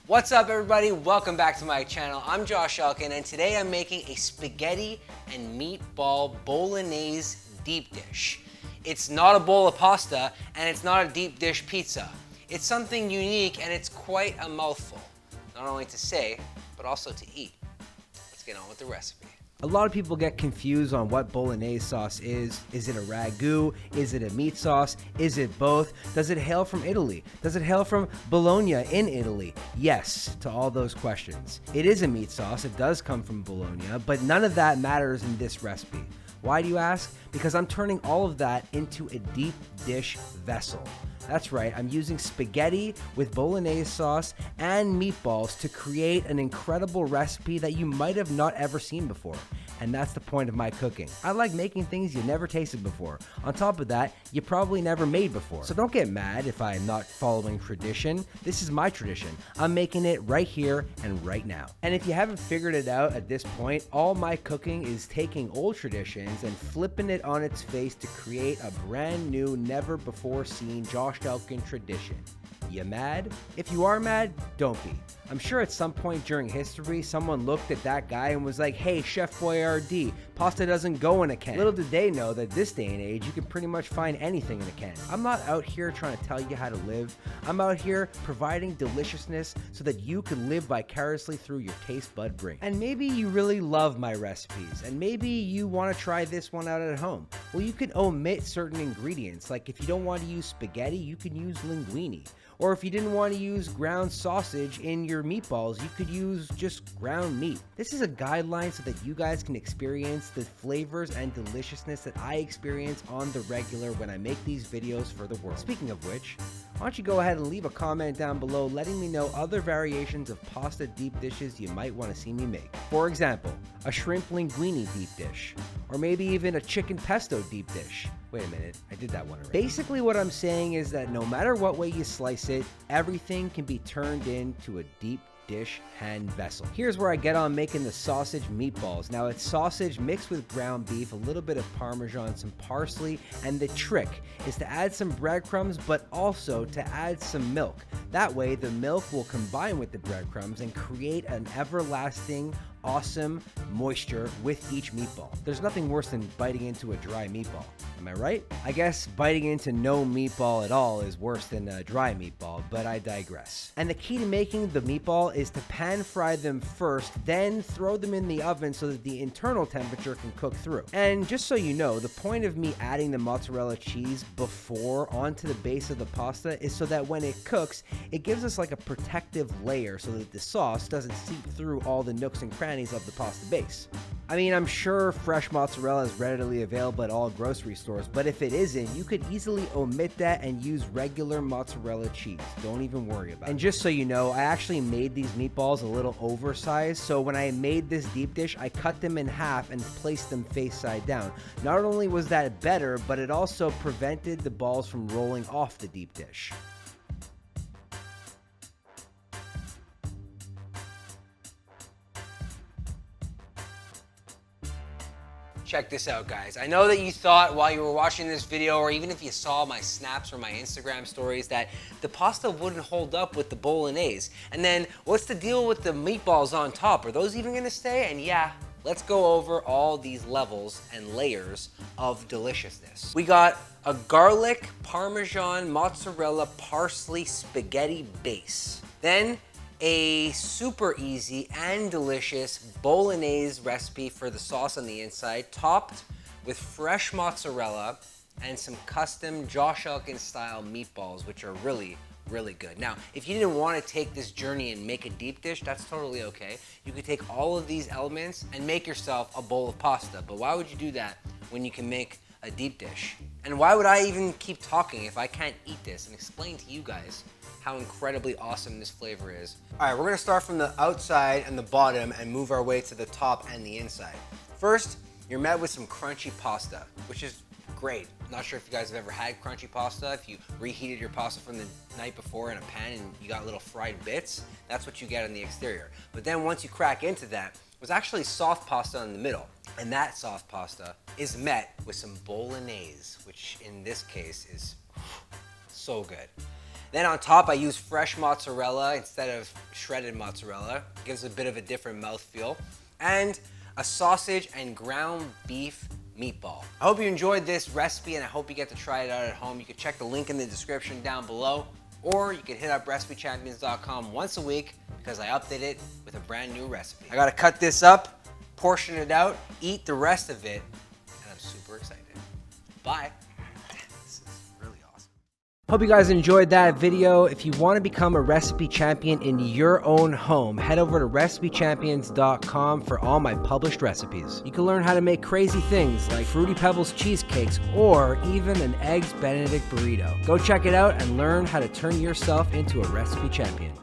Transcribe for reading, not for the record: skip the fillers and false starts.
What's up everybody? Welcome back to my channel. I'm Josh Elkin and today I'm making a spaghetti and meatball bolognese deep dish. It's not a bowl of pasta and it's not a deep dish pizza. It's something unique and it's quite a mouthful. Not only to say, but also to eat. Let's get on with the recipe. A lot of people get confused on what bolognese sauce is. Is it a ragu? Is it a meat sauce? Is it both? Does it hail from Italy? Does it hail from Bologna in Italy? Yes, to all those questions. It is a meat sauce. It does come from Bologna, but none of that matters in this recipe. Why do you ask? Because I'm turning all of that into a deep dish vessel. That's right, I'm using spaghetti with bolognese sauce and meatballs to create an incredible recipe that you might have not ever seen before. And that's the point of my cooking. I like making things you never tasted before. On top of that, you probably never made before. So don't get mad if I'm not following tradition. This is my tradition. I'm making it right here and right now. And if you haven't figured it out at this point, all my cooking is taking old traditions and flipping it on its face to create a brand new, never before seen TheJoshElkin tradition. You mad? If you are mad, don't be. I'm sure at some point during history, someone looked at that guy and was like, hey, Chef Boyardee, pasta doesn't go in a can. Little did they know that this day and age, you can pretty much find anything in a can. I'm not out here trying to tell you how to live. I'm out here providing deliciousness so that you can live vicariously through your taste bud brain. And maybe you really love my recipes, and maybe you want to try this one out at home. Well, you can omit certain ingredients, like if you don't want to use spaghetti, you can use linguine. Or if you didn't want to use ground sausage in your meatballs, you could use just ground meat. This is a guideline so that you guys can experience the flavors and deliciousness that I experience on the regular when I make these videos for the world. Speaking of which, why don't you go ahead and leave a comment down below letting me know other variations of pasta deep dishes you might want to see me make. For example, a shrimp linguine deep dish, or maybe even a chicken pesto deep dish. Wait a minute, I did that one already. Basically what I'm saying is that no matter what way you slice it, everything can be turned into a deep dish hand vessel. Here's where I get on making the sausage meatballs. Now it's sausage mixed with ground beef, a little bit of Parmesan, some parsley, and the trick is to add some breadcrumbs, but also to add some milk. That way the milk will combine with the breadcrumbs and create an everlasting, awesome moisture with each meatball. There's nothing worse than biting into a dry meatball. Am I right? I guess biting into no meatball at all is worse than a dry meatball, but I digress. And the key to making the meatball is to pan fry them first, then throw them in the oven so that the internal temperature can cook through. And just so you know, the point of me adding the mozzarella cheese before onto the base of the pasta is so that when it cooks, it gives us like a protective layer so that the sauce doesn't seep through all the nooks and crannies of the pasta base. I mean, I'm sure fresh mozzarella is readily available at all grocery stores, but if it isn't, you could easily omit that and use regular mozzarella cheese. Don't even worry about it. And just so you know, I actually made these meatballs a little oversized, so when I made this deep dish, I cut them in half and placed them face side down. Not only was that better, but it also prevented the balls from rolling off the deep dish. Check this out, guys. I know that you thought while you were watching this video, or even if you saw my snaps or my Instagram stories, that the pasta wouldn't hold up with the bolognese. And then what's the deal with the meatballs on top? Are those even gonna stay? And yeah, let's go over all these levels and layers of deliciousness. We got a garlic, Parmesan, mozzarella, parsley, spaghetti base. Then a super easy and delicious bolognese recipe for the sauce on the inside, topped with fresh mozzarella and some custom TheJoshElkin style meatballs, which are really good. Now, if you didn't want to take this journey and make a deep dish, that's totally okay. You could take all of these elements and make yourself a bowl of pasta, but why would you do that when you can make a deep dish? And why would I even keep talking if I can't eat this and explain to you guys how incredibly awesome this flavor is? All right, we're gonna start from the outside and the bottom and move our way to the top and the inside. First, you're met with some crunchy pasta, which is great. Not sure if you guys have ever had crunchy pasta. If you reheated your pasta from the night before in a pan and you got little fried bits, that's what you get on the exterior. But then once you crack into that, there's actually soft pasta in the middle. And that soft pasta is met with some bolognese, which in this case is so good. Then on top, I use fresh mozzarella instead of shredded mozzarella. Gives a bit of a different mouthfeel. And a sausage and ground beef meatball. I hope you enjoyed this recipe and I hope you get to try it out at home. You can check the link in the description down below, or you can hit up RecipeChampions.com once a week because I update it with a brand new recipe. I gotta cut this up, portion it out, eat the rest of it, and I'm super excited. Bye. This is really awesome. Hope you guys enjoyed that video. If you want to become a recipe champion in your own home, head over to RecipeChampions.com for all my published recipes. You can learn how to make crazy things like Fruity Pebbles cheesecakes or even an Eggs Benedict burrito. Go check it out and learn how to turn yourself into a recipe champion.